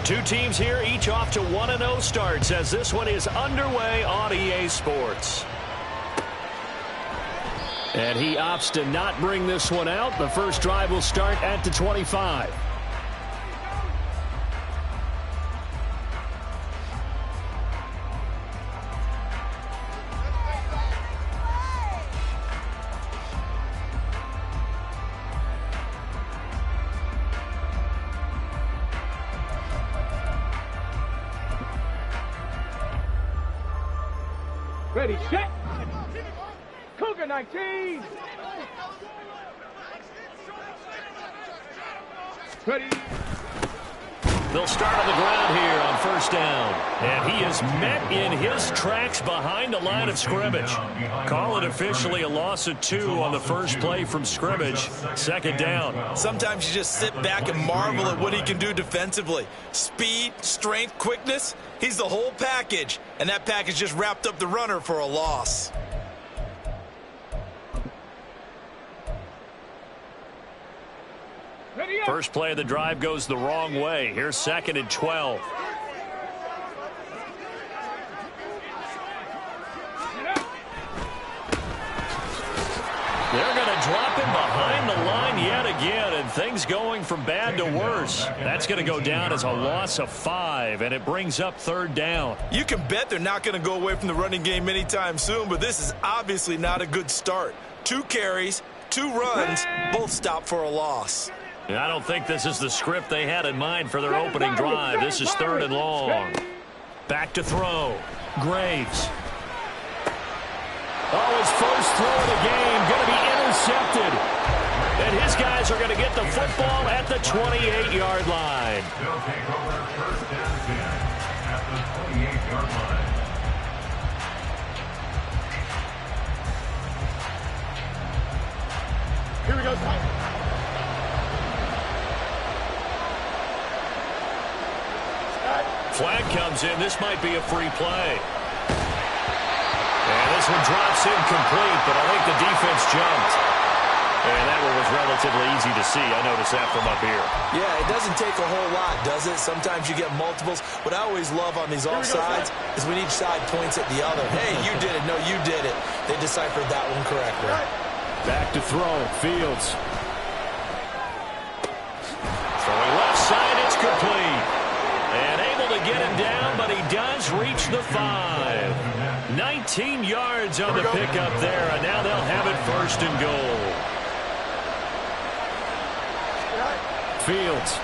Two teams here, each off to 1-0 starts as this one is underway on EA Sports. And he opts to not bring this one out. The first drive will start at the 25. Ready, set. Cougar 19. Ready. They'll start on the ground here on first down. And he is met in his tracks behind the line of scrimmage. Call it officially a loss of 2 on the first play from scrimmage. Second down. Sometimes you just sit back and marvel at what he can do defensively. Speed, strength, quickness. He's the whole package. And that package just wrapped up the runner for a loss. First play of the drive goes the wrong way. Here's 2nd and 12. They're going to drop him behind the line yet again, and things going from bad to worse. That's going to go down as a loss of 5, and it brings up 3rd down. You can bet they're not going to go away from the running game anytime soon, but this is obviously not a good start. 2 carries, 2 runs, both stopped for a loss. I don't think this is the script they had in mind for their opening drive. This is 3rd and long. Back to throw. Graves. Oh, his first throw of the game going to be intercepted. And his guys are going to get the football at the 28-yard line. They'll take over 1st and 10 at the 28-yard line. Here we go. Flag comes in. This might be a free play. And this one drops incomplete, but I think the defense jumped. And that one was relatively easy to see. I noticed that from up here. Yeah, it doesn't take a whole lot, does it? Sometimes you get multiples. What I always love on these offsides is when each side points at the other. Hey, you did it. No, you did it. They deciphered that one correctly. Back to throw. Fields. Throwing left side. It's complete. And able to get him down, but he does reach the 5. 19 yards on the pickup there, and now they'll have it 1st and goal. Fields.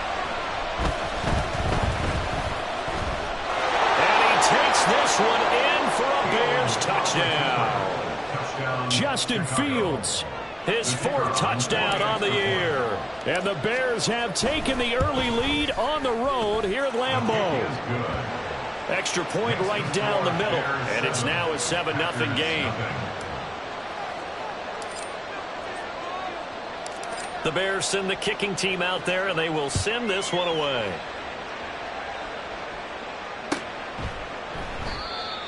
And he takes this one in for a Bears touchdown. Justin Fields. His 4th touchdown on the year. And the Bears have taken the early lead on the road here at Lambeau. Extra point right down the middle. And it's now a 7-0 game. The Bears send the kicking team out there, and they will send this one away.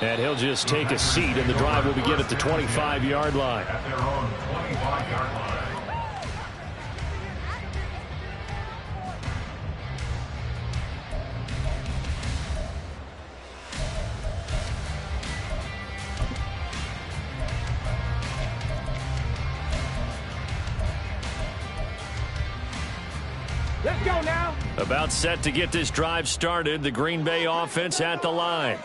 And he'll just take a seat, and the drive will begin at the 25-yard line. At their own 25-yard line. Let's go now. About set to get this drive started, the Green Bay offense at the line.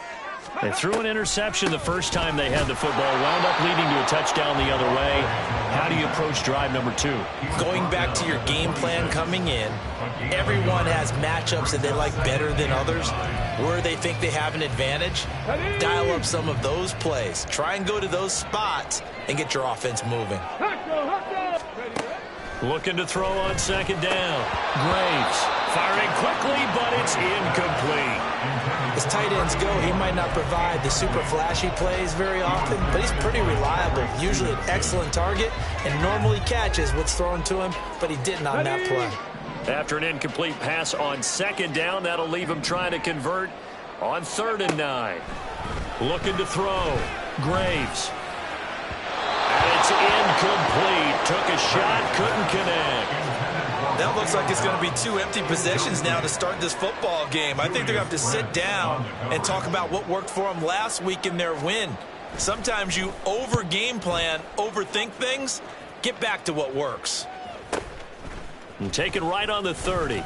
They threw an interception the first time they had the football, wound up leading to a touchdown the other way. How do you approach drive number 2? Going back to your game plan coming in, everyone has matchups that they like better than others. Where they think they have an advantage, dial up some of those plays. Try and go to those spots and get your offense moving. Looking to throw on 2nd down. Graves firing quickly, but it's incomplete. As tight ends go, he might not provide the super flashy plays very often, but he's pretty reliable. Usually an excellent target and normally catches what's thrown to him, but he didn't on that play. After an incomplete pass on 2nd down, that'll leave him trying to convert on 3rd and 9. Looking to throw. Graves. And it's incomplete. Took a shot, couldn't connect. That looks like it's going to be 2 empty possessions now to start this football game. I think they're going to have to sit down and talk about what worked for them last week in their win. Sometimes you over-game plan, overthink things. Get back to what works. And taken right on the 30.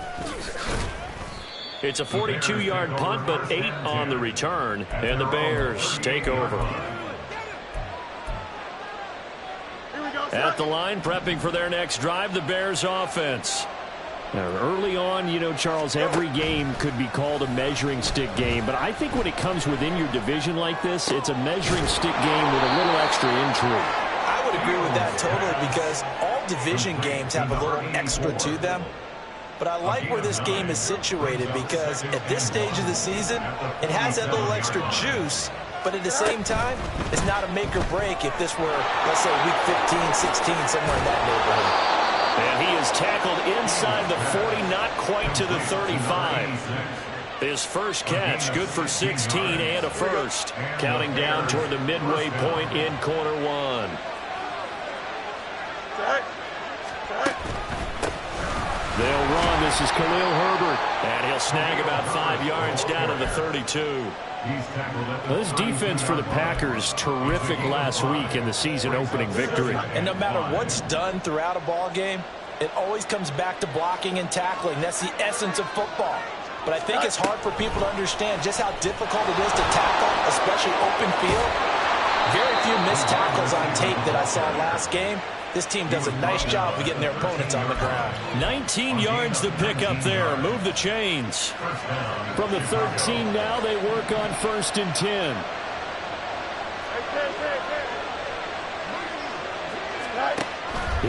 It's a 42-yard punt, but 8 on the return. And the Bears take over. At the line, prepping for their next drive, the Bears offense. Now, early on, you know, Charles, every game could be called a measuring stick game. But I think when it comes within your division like this, it's a measuring stick game with a little extra intrigue. I would agree with that totally, because all division games have a little extra to them. But I like where this game is situated, because at this stage of the season, it has that little extra juice. But at the same time, it's not a make or break if this were, let's say, week 15, 16, somewhere in that neighborhood. And he is tackled inside the 40, not quite to the 35. His first catch, good for 16 and a first. Counting down toward the midway point in quarter one. They'll run. This is Khalil Herbert. And he'll snag about 5 yards down to the 32. Well, this defense for the Packers, terrific last week in the season-opening victory. And no matter what's done throughout a ball game, it always comes back to blocking and tackling. That's the essence of football. But I think it's hard for people to understand just how difficult it is to tackle, especially open field. Very few missed tackles on tape that I saw last game. This team does a nice job of getting their opponents on the ground. 19 yards to pick up there. Move the chains. From the 13 now, they work on 1st and 10.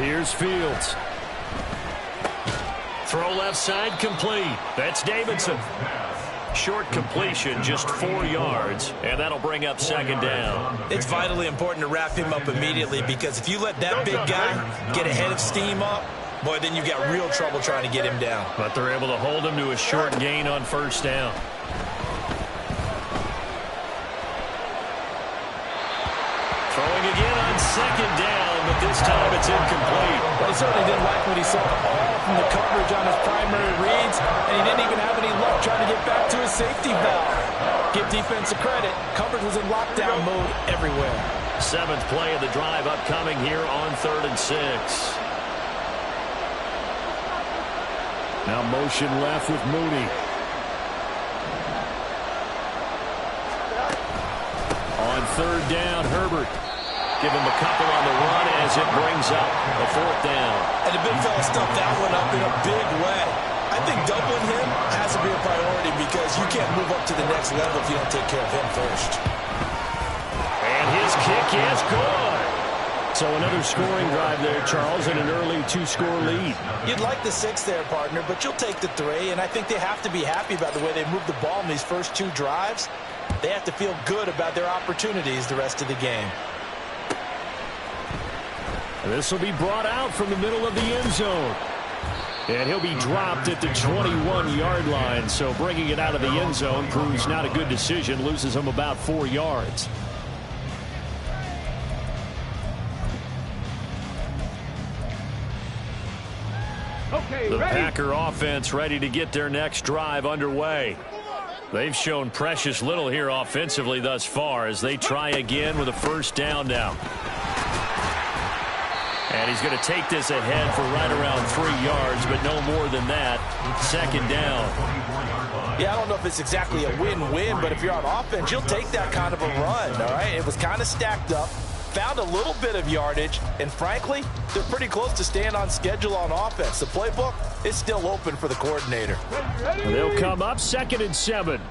Here's Fields. Throw left side complete. That's Davidson. Short completion, just 4 yards, and that'll bring up 2nd down. It's vitally important to wrap him up immediately, because if you let that big guy get a head of steam up, boy, then you've got real trouble trying to get him down. But they're able to hold him to a short gain on 1st down. Throwing again on 2nd down, but this time it's incomplete. Well, he certainly didn't like what he saw all from the coverage on his primary reads, and he didn't even have any luck trying to get back to his safety valve. Give defense a credit. Coverage was in lockdown mode everywhere. 7th play of the drive upcoming here on 3rd and 6. Now motion left with Mooney. On 3rd down, Herbert. Give him a couple on the run as it brings up a 4th down. And the big fella stuffed that one up in a big way. I think doubling him has to be a priority, because you can't move up to the next level if you don't take care of him first. And his kick is good. So another scoring drive there, Charles, and an early 2-score lead. You'd like the 6 there, partner, but you'll take the 3, and I think they have to be happy about the way they moved the ball in these first 2 drives. They have to feel good about their opportunities the rest of the game. This will be brought out from the middle of the end zone. And he'll be dropped at the 21-yard line. So bringing it out of the end zone proves not a good decision. Loses him about 4 yards. The Packer offense ready to get their next drive underway. They've shown precious little here offensively thus far as they try again with a 1st down now. And he's going to take this ahead for right around 3 yards, but no more than that. 2nd down. Yeah, I don't know if it's exactly a win-win, but if you're on offense, you'll take that kind of a run, all right? It was kind of stacked up, found a little bit of yardage, and frankly, they're pretty close to staying on schedule on offense. The playbook is still open for the coordinator. And they'll come up 2nd and 7.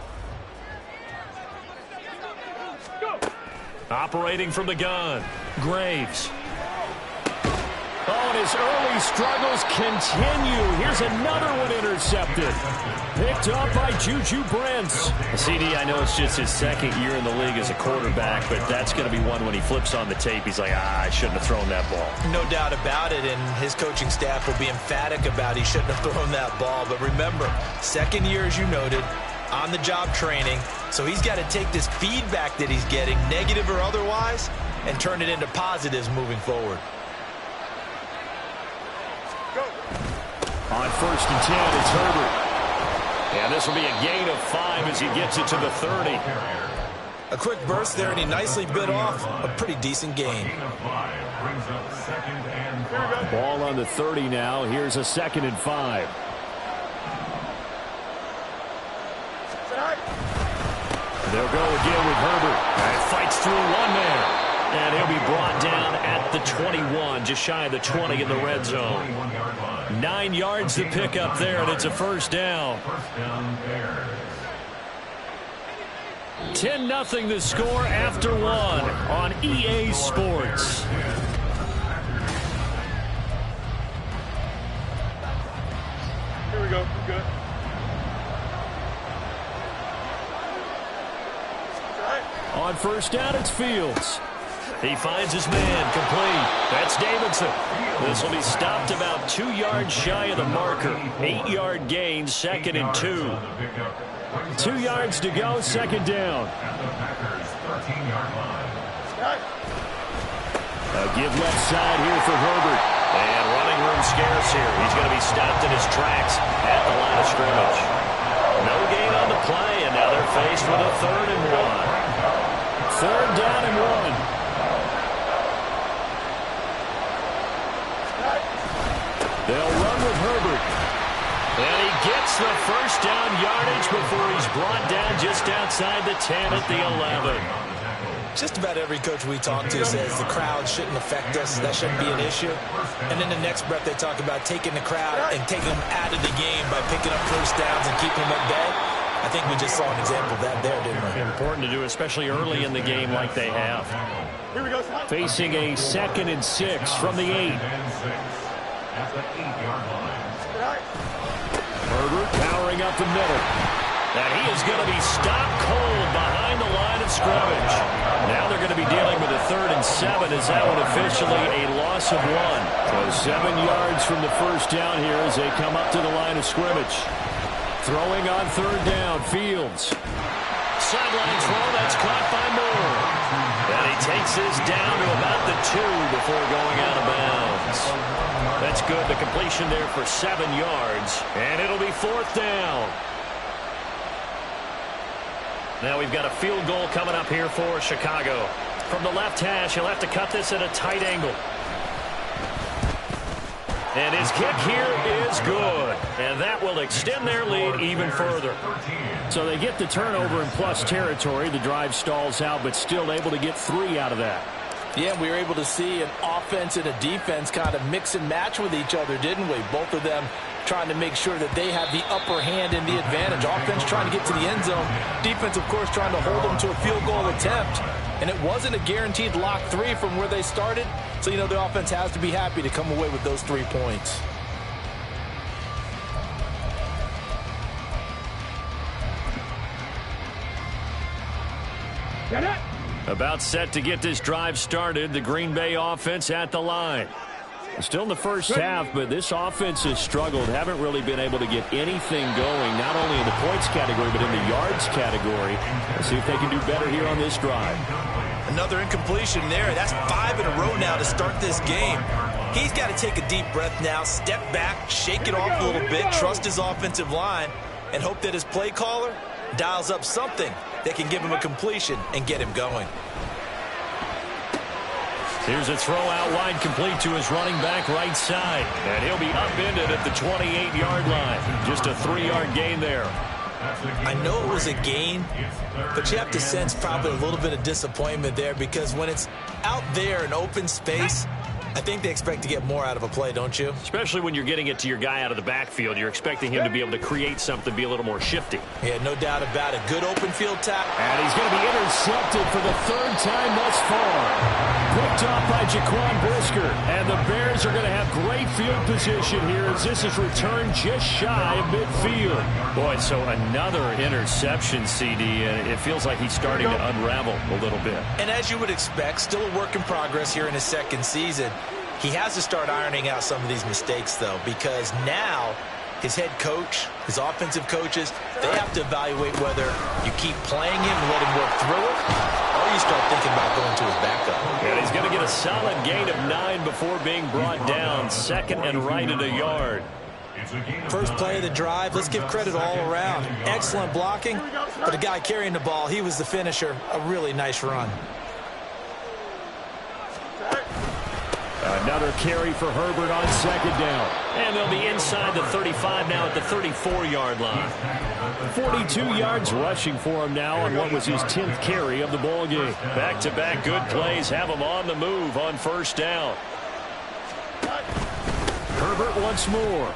Operating from the gun, Graves. Oh, and his early struggles continue. Here's another one intercepted. Picked up by Juju Brents. CD, I know it's just his 2nd year in the league as a quarterback, but that's going to be one when he flips on the tape. He's like, I shouldn't have thrown that ball. No doubt about it, and his coaching staff will be emphatic about he shouldn't have thrown that ball. But remember, 2nd year, as you noted, on-the-job training. So he's got to take this feedback that he's getting, negative or otherwise, and turn it into positives moving forward. On 1st and 10, it's Herbert. And this will be a gain of 5 as he gets it to the 30. A quick burst there, and he nicely bit off a pretty decent gain. Ball on the 30 now. Here's a 2nd and 5. They'll go again with Herbert. And fights through one man. And he'll be brought down at the 21, just shy of the 20 in the red zone. 9 yards to pick up there, and it's a 1st down. 10-0 the score after 1 on EA Sports. Here we go. We're good. On 1st down, it's Fields. He finds his man, complete. That's Dmx6. This will be stopped about 2 yards shy of the marker. 8-yard gain, 2nd and 2. 2 yards to go, 2nd down. A give left side here for Herbert. And running room scarce here. He's going to be stopped in his tracks at the line of scrimmage. No gain on the play, and now they're faced with a 3rd and 1. 3rd down and 1. They'll run with Herbert. And he gets the 1st down yardage before he's brought down just outside the 10 at the 11. Just about every coach we talk to says the crowd shouldn't affect us. That shouldn't be an issue. And in the next breath, they talk about taking the crowd and taking them out of the game by picking up 1st downs and keeping them at bay. I think we just saw an example of that there, didn't we? Important to do, especially early in the game like they have. Here we go. Facing a 2nd and 6 from the 8. At the 8-yard line. Herbert powering up the middle. And he is going to be stopped cold behind the line of scrimmage. Now they're going to be dealing with a 3rd and 7 as that one officially a loss of 1. So 7 yards from the 1st down here as they come up to the line of scrimmage. Throwing on 3rd down, Fields. Sideline throw, that's caught by Moore. And he takes this down to about the 2 before going out of bounds. That's good. The completion there for 7 yards. And it'll be 4th down. Now we've got a field goal coming up here for Chicago. From the left hash, he'll have to cut this at a tight angle. And his kick here is good. And that will extend their lead even further. So they get the turnover in plus territory. The drive stalls out, but still able to get 3 out of that. Yeah, we were able to see an offense and a defense kind of mix and match with each other, didn't we? Both of them trying to make sure that they have the upper hand and the advantage. Offense trying to get to the end zone. Defense, of course, trying to hold them to a field goal attempt. And it wasn't a guaranteed lock 3 from where they started. So, you know, the offense has to be happy to come away with those 3 points. Get it. About set to get this drive started. The Green Bay offense at the line. Still in the first half, but this offense has struggled. Haven't really been able to get anything going, not only in the points category, but in the yards category. Let's see if they can do better here on this drive. Another incompletion there. That's 5 in a row now to start this game. He's got to take a deep breath now, step back, shake it off a little bit, trust his offensive line, and hope that his play caller dials up something that can give him a completion and get him going. Here's a throw out wide, complete to his running back right side. And he'll be upended at the 28-yard line. Just a 3-yard gain there. I know it was a gain, but you have to sense probably a little bit of disappointment there because when it's out there in open space, I think they expect to get more out of a play, don't you? Especially when you're getting it to your guy out of the backfield. You're expecting him to be able to create something, be a little more shifty. Yeah, no doubt about it. Good open field tap. And he's going to be intercepted for the 3rd time thus far. Picked off by Jaquan Brisker. And the Bears are going to have great field position here as this is returned just shy of midfield. Boy, so another interception, CD, and it feels like he's starting to unravel a little bit. And as you would expect, still a work in progress here in his 2nd season. He has to start ironing out some of these mistakes, though, because now his head coach, his offensive coaches, they have to evaluate whether you keep playing him and let him work through it, or you start thinking about going to his backup. And he's going to get a solid gain of 9 before being brought down. 2nd and right at a yard. First play of the drive, let's give credit all around. Excellent blocking, but the guy carrying the ball, he was the finisher. A really nice run. Another carry for Herbert on second down. And they'll be inside the 35 now at the 34-yard line. 42 yards rushing for him now on what was his 10th carry of the ball game. Back-to-back good plays have him on the move on first down. Herbert once more.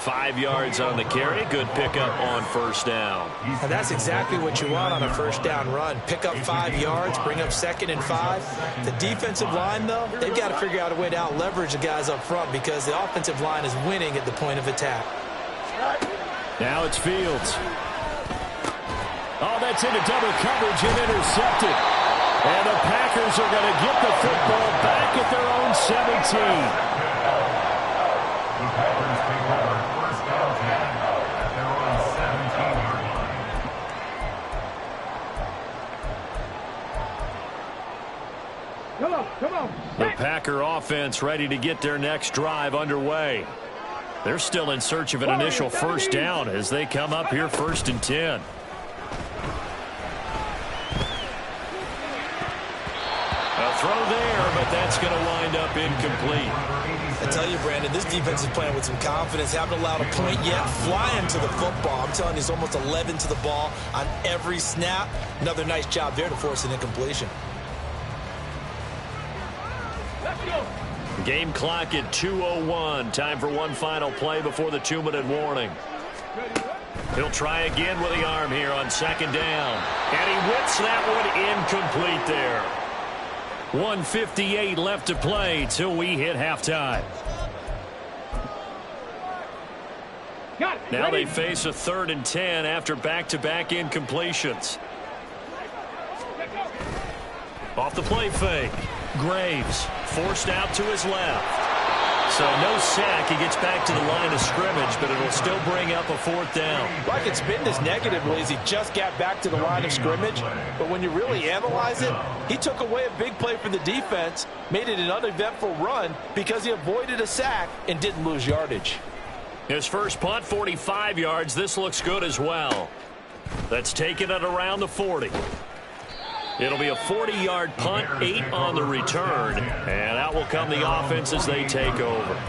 5 yards on the carry. Good pickup on first down. And that's exactly what you want on a first down run. Pick up 5 yards, bring up 2nd and 5. The defensive line, though, they've got to figure out a way to out-leverage the guys up front because the offensive line is winning at the point of attack. Now it's Fields. Oh, that's into double coverage and intercepted. And the Packers are going to get the football back at their own 17. The Packers take over first down 10 at their own 17-yard line. Come on. The Packer offense ready to get their next drive underway. They're still in search of an initial first down as they come up here 1st and 10. A throw there, but that's going to wind up incomplete. I tell you, Brandon, this defense is playing with some confidence. Haven't allowed a point yet. Flying to the football. I'm telling you, it's almost 11 to the ball on every snap. Another nice job there to force an incompletion. Game clock at 2:01. Time for one final play before the 2-minute warning. He'll try again with the arm here on second down. And he whips that one incomplete there. 1:58 left to play till we hit halftime. Now they face a 3rd and 10 after back-to-back incompletions. Off the play fake. Graves forced out to his left. So no sack. He gets back to the line of scrimmage, but it'll still bring up a 4th down. Well, I can spin this negatively as he just got back to the line of scrimmage. But when you really analyze it, he took away a big play for the defense, made it an uneventful run because he avoided a sack and didn't lose yardage. His first punt, 45 yards. This looks good as well. That's taken it around the 40. It'll be a 40-yard punt, 8 on the return, and out will come the offense as they take over.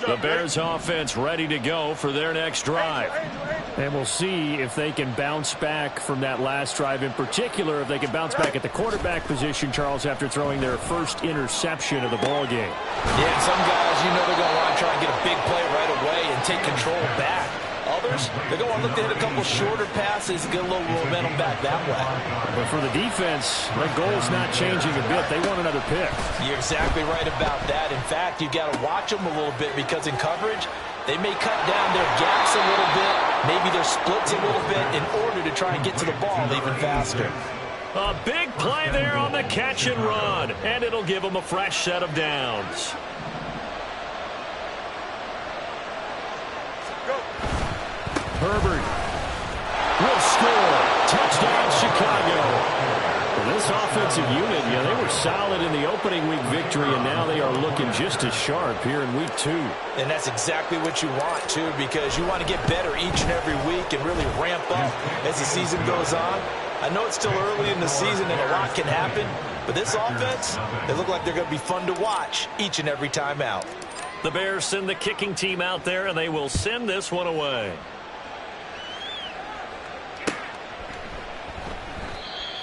The Bears offense ready to go for their next drive. And we'll see if they can bounce back from that last drive, in particular if they can bounce back at the quarterback position, Charles, after throwing their first interception of the ball game. Yeah, some guys, you know they're going to want to try and get a big play right away and take control back. Others, they're going to look to hit a couple shorter passes and get a little momentum back that way. But for the defense, their goal's not changing a bit. They want another pick. You're exactly right about that. In fact, you've got to watch them a little bit because in coverage, they may cut down their gaps a little bit, maybe their splits a little bit in order to try and get to the ball even faster. A big play there on the catch and run, and it'll give them a fresh set of downs. Herbert will score. Touchdown, Chicago. Well, this offensive unit, they were solid in the opening week victory, and now they are looking just as sharp here in week 2. And that's exactly what you want, too, because you want to get better each and every week and really ramp up as the season goes on. I know it's still early in the season and a lot can happen, but this offense, they look like they're going to be fun to watch each and every time out. The Bears send the kicking team out there, and they will send this one away.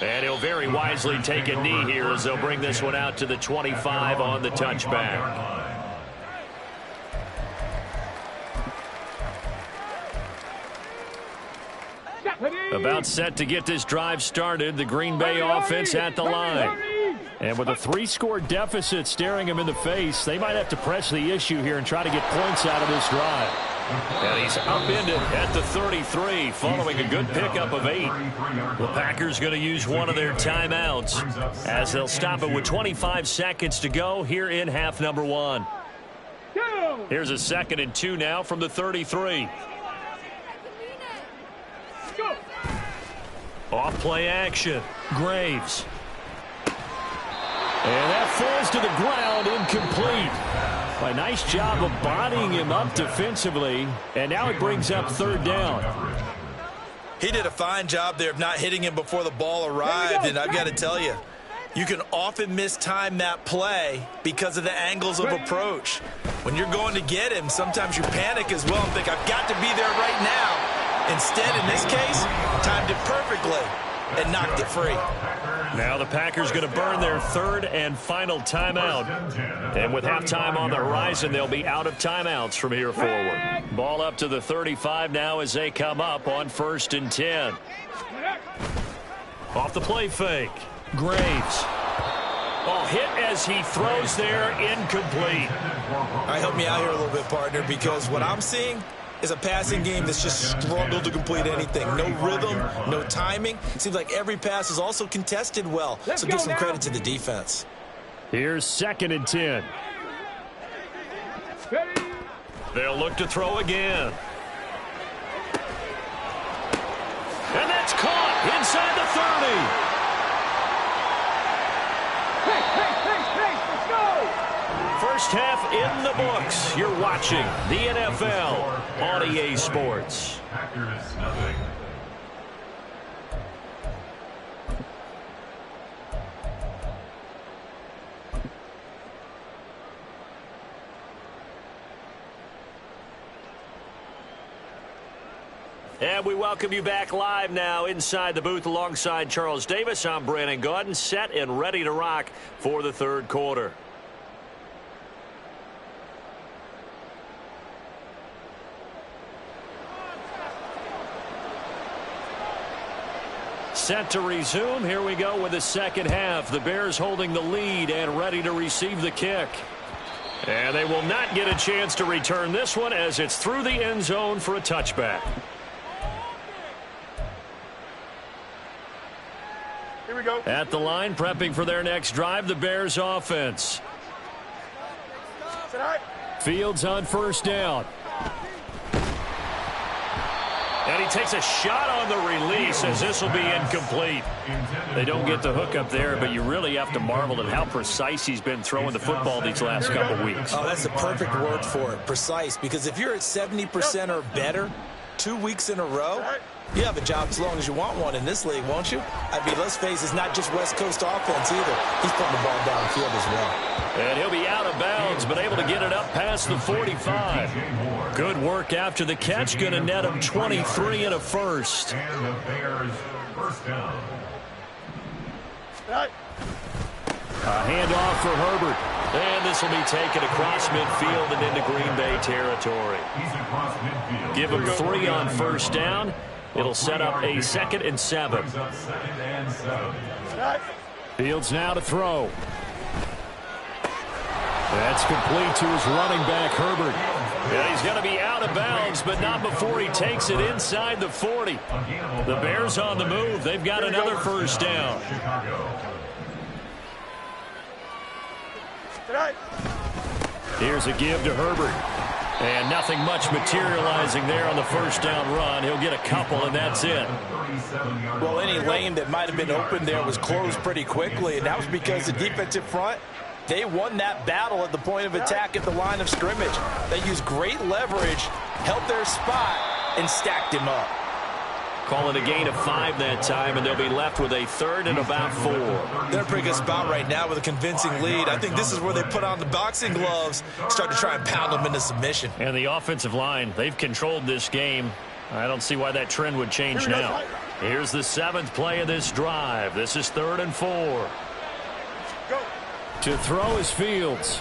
And he'll very wisely take a knee here as they'll bring this one out to the 25 on the touchback. About set to get this drive started, the Green Bay offense at the line. And with a 3-score deficit staring them in the face, they might have to press the issue here and try to get points out of this drive. And he's upended at the 33 following a good pickup of 8. The Packers going to use one of their timeouts as they'll stop it with 25 seconds to go here in half number 1. Here's a 2nd and 2 now from the 33. Off play action. Graves. And that falls to the ground, incomplete. A nice job of bodying him up defensively. And now it brings up third down. He did a fine job there of not hitting him before the ball arrived. And I've got to tell you, you can often mistime that play because of the angles of approach. When you're going to get him, sometimes you panic as well and think, I've got to be there right now. Instead, in this case, timed it perfectly and knocked it free. Now the Packers going to burn their third and final timeout. And with halftime on the horizon, they'll be out of timeouts from here forward. Ball up to the 35 now as they come up on 1st and 10. Off the play fake. Graves. Oh, hit as he throws there, incomplete. All right, help me out here a little bit, partner, because what I'm seeing is a passing game that's just struggled to complete anything. No rhythm, no timing. Seems like every pass is also contested well. So give some credit to the defense. Here's 2nd and 10. They'll look to throw again. And that's caught inside the 30. First half in the books. You're watching the NFL on EA Sports. And we welcome you back live now inside the booth alongside Charles Davis. I'm Brandon Gaudin, set and ready to rock for the third quarter. Set to resume. Here we go with the second half. The Bears holding the lead and ready to receive the kick. And they will not get a chance to return this one as it's through the end zone for a touchback. Here we go. At the line, prepping for their next drive, the Bears offense. Fields on first down. And he takes a shot on the release as this will be incomplete. They don't get the hook up there, but you really have to marvel at how precise he's been throwing the football these last couple weeks. Oh, that's the perfect word for it, precise. Because if you're at 70% or better 2 weeks in a row, you have a job as long as you want one in this league, won't you? I mean, let's face it, it's not just West Coast offense either. He's putting the ball downfield as well. And he'll be out of bounds, but able to get it up past the 45. Good work after the catch. Going to net him 23 and a first. And the Bears first down. A handoff for Herbert. And this will be taken across midfield and into Green Bay territory. He's across midfield. Give him 3 on first down. It'll set up a 2nd and 7. Fields now to throw. That's complete to his running back, Herbert. And he's going to be out of bounds, but not before he takes it inside the 40. The Bears on the move. They've got another first down. Here's a give to Herbert. And nothing much materializing there on the first down run. He'll get a couple, and that's it. Well, any lane that might have been open there was closed pretty quickly, and that was because the defensive front, they won that battle at the point of attack at the line of scrimmage. They used great leverage, held their spot, and stacked him up. Call it a gain of 5 that time, and they'll be left with a 3rd and about 4. They're in a pretty good spot right now with a convincing lead. I think this is where they put on the boxing gloves, start to try and pound them into submission. And the offensive line, they've controlled this game. I don't see why that trend would change now. Here's the 7th play of this drive. This is 3rd and 4. Go. To throw is Fields.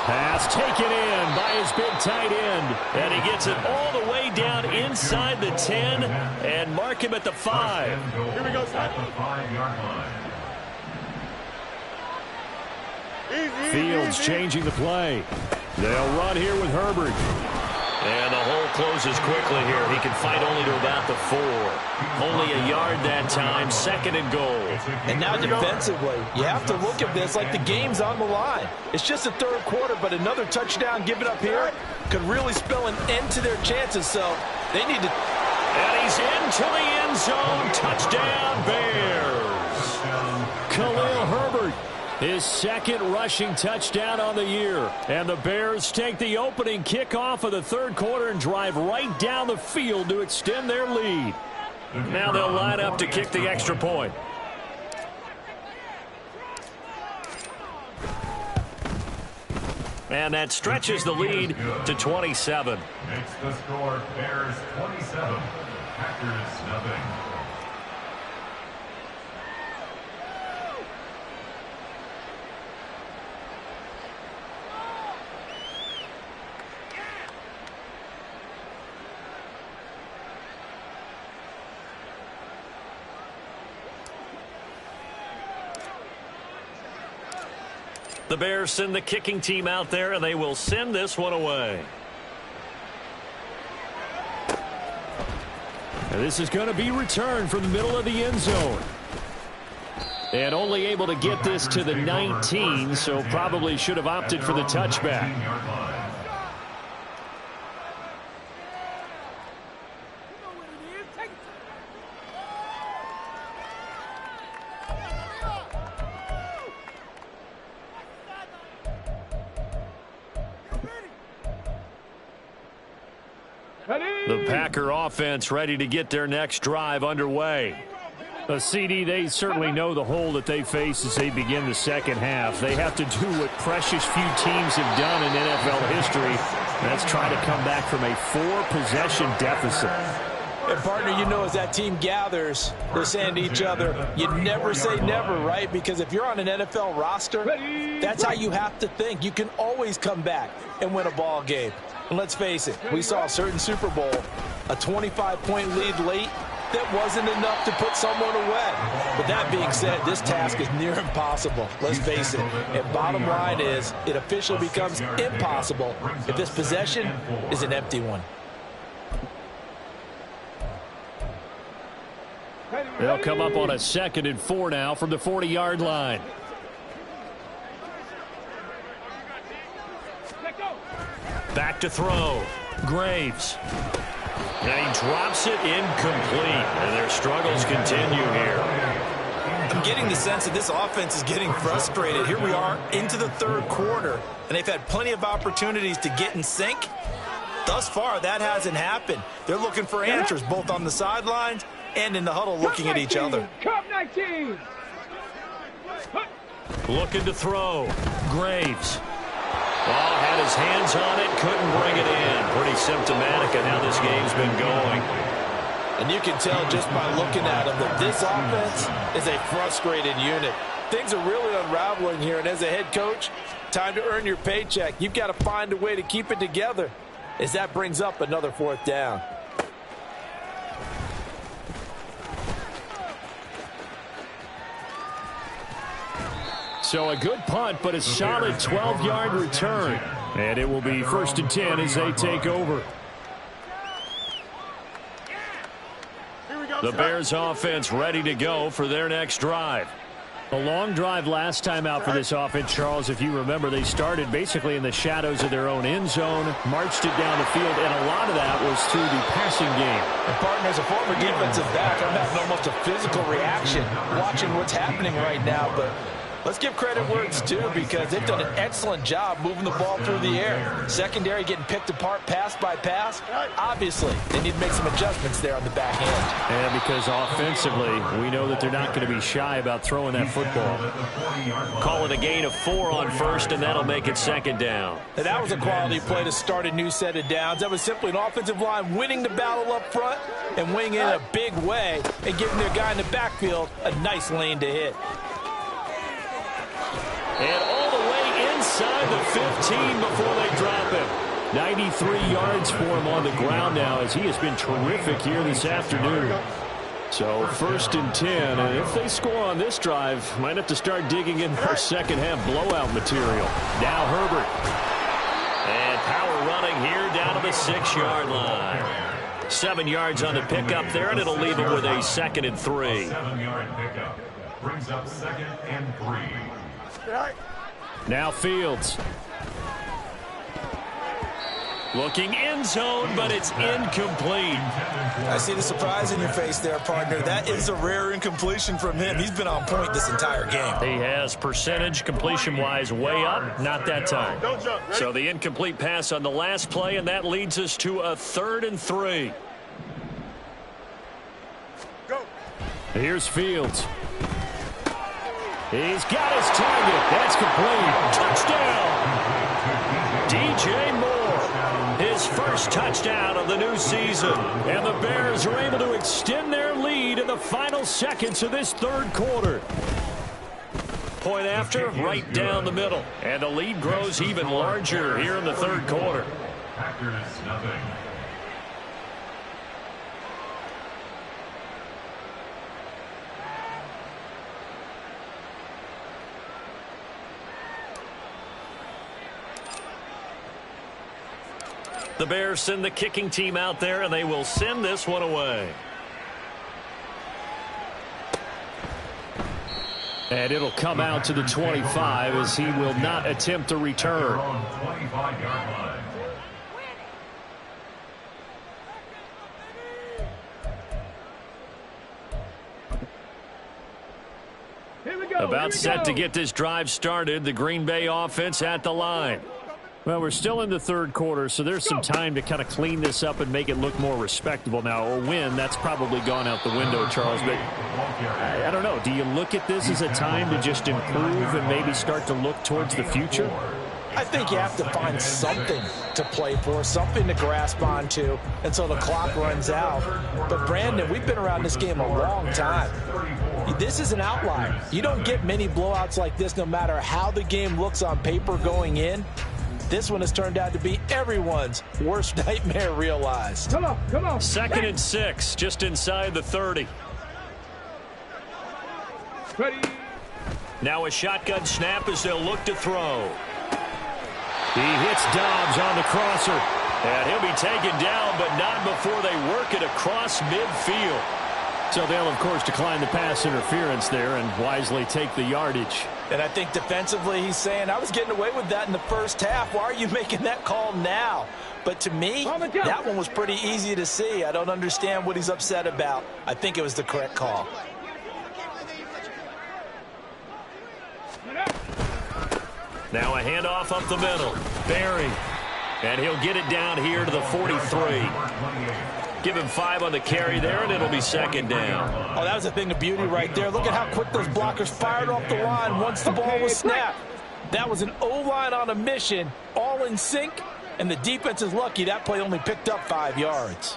Pass taken in by his big tight end. And he gets it all the way down inside the 10 and mark him at the 5. Here we go, Scott. At the 5-yard line. Fields changing the play. They'll run here with Herbert. And the hole closes quickly here. He can fight only to about the 4. Only a yard that time, 2nd and goal. And now defensively, you have to look at this like the game's on the line. It's just the 3rd quarter, but another touchdown given up here could really spell an end to their chances. So they need to And he's into the end zone. Touchdown, Bears. Khalil Herbert, his second rushing touchdown on the year. And the Bears take the opening kickoff of the third quarter and drive right down the field to extend their lead. Now they'll line up to kick the extra point. And that stretches the lead to 27. Makes the score Bears 27, Packers nothing. The Bears send the kicking team out there, and they will send this one away. And this is going to be returned from the middle of the end zone. And only able to get this to the 19, so probably should have opted for the touchback. The Packer offense ready to get their next drive underway. A CD, they certainly know the hole that they face as they begin the second half. They have to do what precious few teams have done in NFL history. That's try to come back from a 4-possession deficit. And partner, you know, as that team gathers, they're saying to each other, you never say never, right? Because if you're on an NFL roster, that's how you have to think. You can always come back and win a ball game. And let's face it, we saw a certain Super Bowl, a 25-point lead late, that wasn't enough to put someone away. But that being said, this task is near impossible. Let's face it. And bottom line is, it officially becomes impossible if this possession is an empty one. They'll come up on a 2nd and 4 now from the 40-yard line. Back to throw. Graves. And he drops it incomplete. And their struggles continue here. I'm getting the sense that this offense is getting frustrated. Here we are into the third quarter, and they've had plenty of opportunities to get in sync. Thus far, that hasn't happened. They're looking for answers both on the sidelines and in the huddle looking at each other. Looking to throw. Graves. Oh, had his hands on it, couldn't bring it in. Pretty symptomatic of how this game's been going. And you can tell just by looking at him that this offense is a frustrated unit. Things are really unraveling here, and as a head coach, time to earn your paycheck. You've got to find a way to keep it together as that brings up another 4th down. So a good punt, but a solid 12-yard return. And it will be 1st and 10 as they take over. The Bears offense ready to go for their next drive. A long drive last time out for this offense, Charles. If you remember, they started basically in the shadows of their own end zone, marched it down the field, and a lot of that was through the passing game. And partner, as a former defensive back, I'm having almost a physical reaction watching what's happening right now, but let's give credit where it's due because they've done an excellent job moving the ball through the air. Secondary getting picked apart pass by pass. Obviously, they need to make some adjustments there on the back end. And because offensively, we know that they're not going to be shy about throwing that football. Call it a gain of 4 on 1st, and that'll make it 2nd down. And that was a quality play to start a new set of downs. That was simply an offensive line winning the battle up front and winning in a big way and giving their guy in the backfield a nice lane to hit. And all the way inside the 15 before they drop him. 93 yards for him on the ground now as he has been terrific here this afternoon. So 1st and 10, and if they score on this drive, might have to start digging in for second half blowout material. Now Herbert. And power running here down to the 6-yard line. 7 yards on the pickup there, and it'll leave him with a 2nd and 3. 7-yard pickup brings up 2nd and 3. Now Fields. Looking end zone, but it's incomplete. I see the surprise in your face there, partner. That is a rare incompletion from him. He's been on point this entire game. He has percentage completion-wise way up, not that time. Don't jump. Ready? So the incomplete pass on the last play, and that leads us to a 3rd and 3. Go. Here's Fields. He's got his target. That's complete. Touchdown. DJ Moore, his first touchdown of the new season. And the Bears are able to extend their lead in the final seconds of this 3rd quarter. Point after, right down the middle. And the lead grows even larger here in the 3rd quarter. Packers nothing. The Bears send the kicking team out there, and they will send this one away. And it'll come out to the 25 as he will not attempt a return. On 25-yard line. About set to get this drive started. The Green Bay offense at the line. Well, we're still in the 3rd quarter, so there's some time to kind of clean this up and make it look more respectable. Now, a win, that's probably gone out the window, Charles. But I don't know. Do you look at this as a time to just improve and maybe start to look towards the future? I think you have to find something to play for, something to grasp onto until the clock runs out. But, Brandon, we've been around this game a long time. This is an outlier. You don't get many blowouts like this no matter how the game looks on paper going in. This one has turned out to be everyone's worst nightmare realized. Come on. 2nd and 6, just inside the 30. Ready. Now a shotgun snap as they'll look to throw. He hits Dobbs on the crosser. And he'll be taken down, but not before they work it across midfield. So they'll, of course, decline the pass interference there and wisely take the yardage. And I think defensively he's saying, I was getting away with that in the first half. Why are you making that call now? But to me, that one was pretty easy to see. I don't understand what he's upset about. I think it was the correct call. Now a handoff up the middle. Barry. And he'll get it down here to the 43. Give him 5 on the carry there, and it'll be 2nd down. Oh, that was a thing of beauty right there. Look at how quick those blockers fired off the line once the ball was snapped. That was an O-line on a mission, all in sync, and the defense is lucky that play only picked up 5 yards.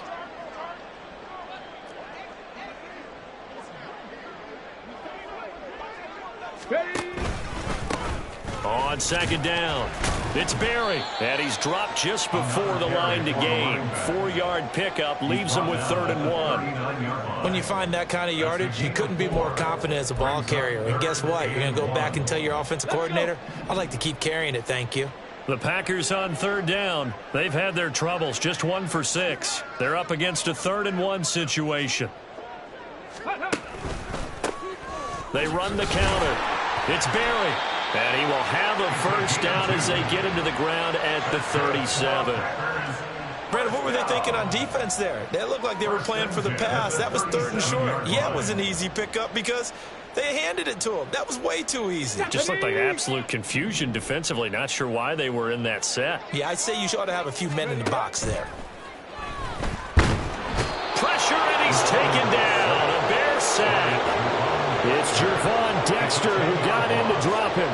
On 2nd down, it's Barry, and he's dropped just before the line to gain. 4-yard pickup leaves him with 3rd and 1. When you find that kind of yardage, you couldn't be more confident as a ball carrier. And guess what? You're going to go back and tell your offensive coordinator, I'd like to keep carrying it, thank you. The Packers on 3rd down. They've had their troubles, just 1 for 6. They're up against a 3rd and 1 situation. They run the counter. It's Barry. And he will have a first down as they get him to the ground at the 37. Brandon, what were they thinking on defense there? They looked like they were playing for the pass. That was 3rd and short. Yeah, it was an easy pickup because they handed it to him. That was way too easy. Just looked like absolute confusion defensively. Not sure why they were in that set. Yeah, I'd say you ought to have a few men in the box there. Pressure, and he's taken down. A Bear sack. It's Gervon Dexter who got in to drop him.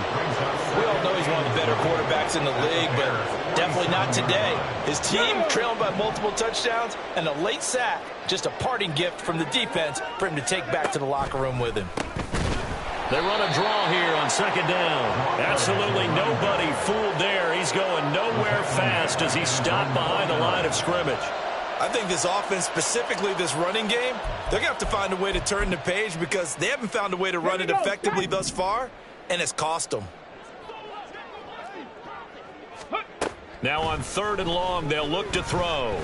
We all know he's one of the better quarterbacks in the league, but definitely not today. His team trailing by multiple touchdowns and a late sack. Just a parting gift from the defense for him to take back to the locker room with him. They run a draw here on 2nd down. Absolutely nobody fooled there. He's going nowhere fast as he stopped behind the line of scrimmage. I think this offense, specifically this running game, they're going to have to find a way to turn the page because they haven't found a way to run it effectively thus far, and it's cost them. Now on 3rd and long, they'll look to throw.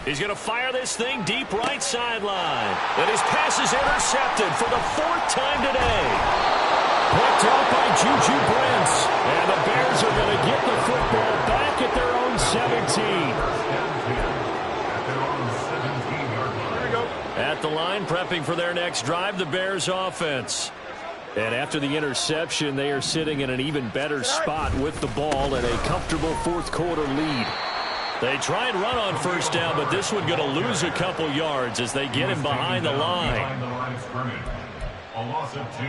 He's going to fire this thing deep right sideline. And his pass is intercepted for the 4th time today. Picked off by Juju Brents. And the Bears are going to get the football back at their own 17. the line, prepping for their next drive, the Bears offense. And after the interception, they are sitting in an even better spot with the ball and a comfortable fourth quarter lead. They try and run on first down, but this one going to lose a couple yards as they get him behind the line. A loss of 2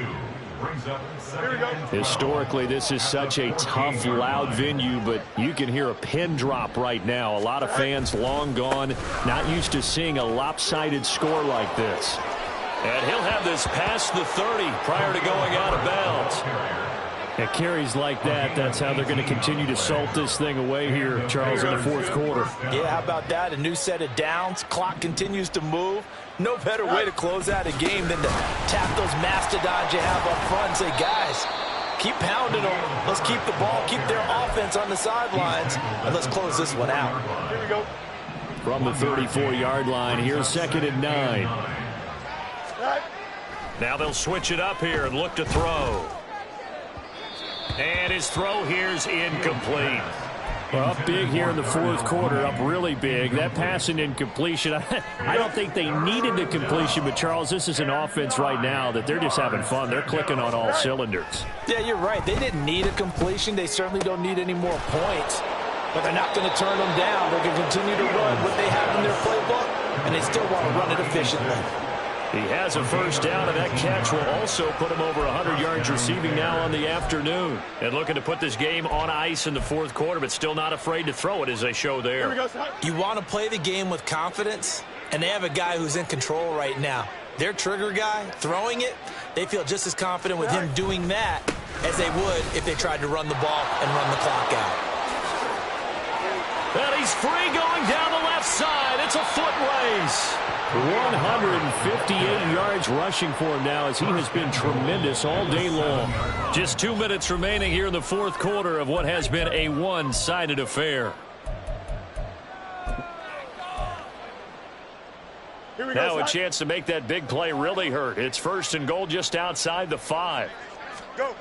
brings up second. Historically, this is such a tough, loud venue, but you can hear a pin drop right now. A lot of fans long gone, not used to seeing a lopsided score like this. And he'll have this past the 30 prior to going out of bounds. At carries like that, that's how they're going to continue to salt this thing away here, Charles, in the fourth quarter. Yeah, how about that? A new set of downs. Clock continues to move. No better way to close out a game than to tap those mastodons you have up front and say, guys, keep pounding them. Let's keep the ball, keep their offense on the sidelines, and let's close this one out. Here we go. From the 34-yard line, here's 2nd and 9. Now they'll switch it up here and look to throw. And his throw here's incomplete. Well, up big here in the fourth quarter, up really big. That pass and incompletion, I don't think they needed the completion, but Charles, this is an offense right now that they're just having fun. They're clicking on all cylinders. Yeah, you're right. They didn't need a completion. They certainly don't need any more points. But they're not going to turn them down. They're going to continue to run what they have in their playbook, and they still want to run it efficiently. He has a first down, and that catch will also put him over 100 yards receiving now on the afternoon. And looking to put this game on ice in the fourth quarter, but still not afraid to throw it as they show there. You want to play the game with confidence, and they have a guy who's in control right now. Their trigger guy, throwing it, they feel just as confident with him doing that as they would if they tried to run the ball and run the clock out. And he's free going down the left side. It's a foot race. 158 yards rushing for him now as he has been tremendous all day long. Just 2 minutes remaining here in the fourth quarter of what has been a one-sided affair. Now a chance to make that big play really hurt. It's 1st and goal just outside the 5. Go.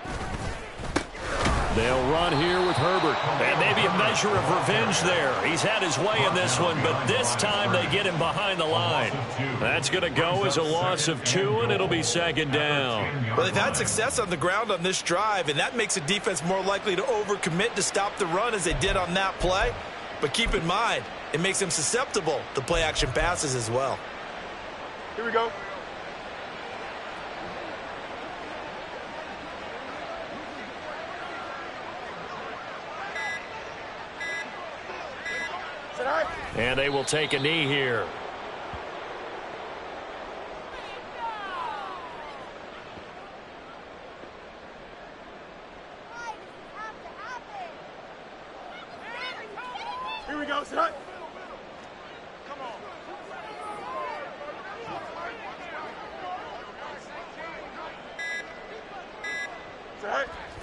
They'll run here with Herbert. And maybe a measure of revenge there. He's had his way in this one, but this time they get him behind the line. That's going to go as a loss of 2, and it'll be 2nd down. Well, they've had success on the ground on this drive, and that makes a defense more likely to overcommit to stop the run as they did on that play. But keep in mind, it makes them susceptible to play-action passes as well. Here we go. And they will take a knee here. Here we go, son. Come on.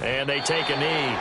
And they take a knee.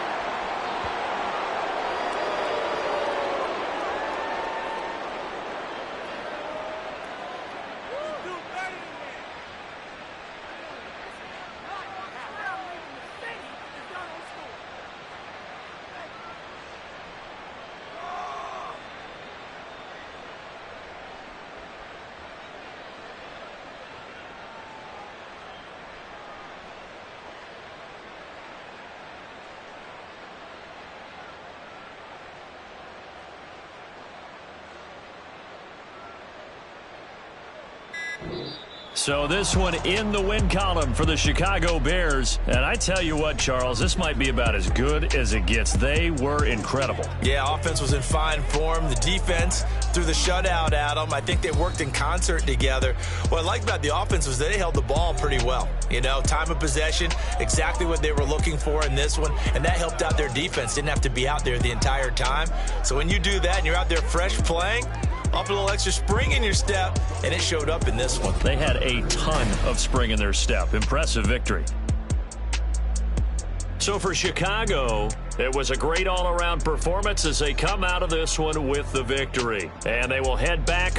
So this one in the win column for the Chicago Bears. And I tell you what, Charles, this might be about as good as it gets. They were incredible. Yeah, offense was in fine form. The defense threw the shutout at them. I think they worked in concert together. What I liked about the offense was they held the ball pretty well. You know, time of possession, exactly what they were looking for in this one. And that helped out their defense. Didn't have to be out there the entire time. So when you do that and you're out there fresh playing, off a little extra spring in your step, and it showed up in this one. They had a ton of spring in their step. Impressive victory. So for Chicago, it was a great all-around performance as they come out of this one with the victory. And they will head back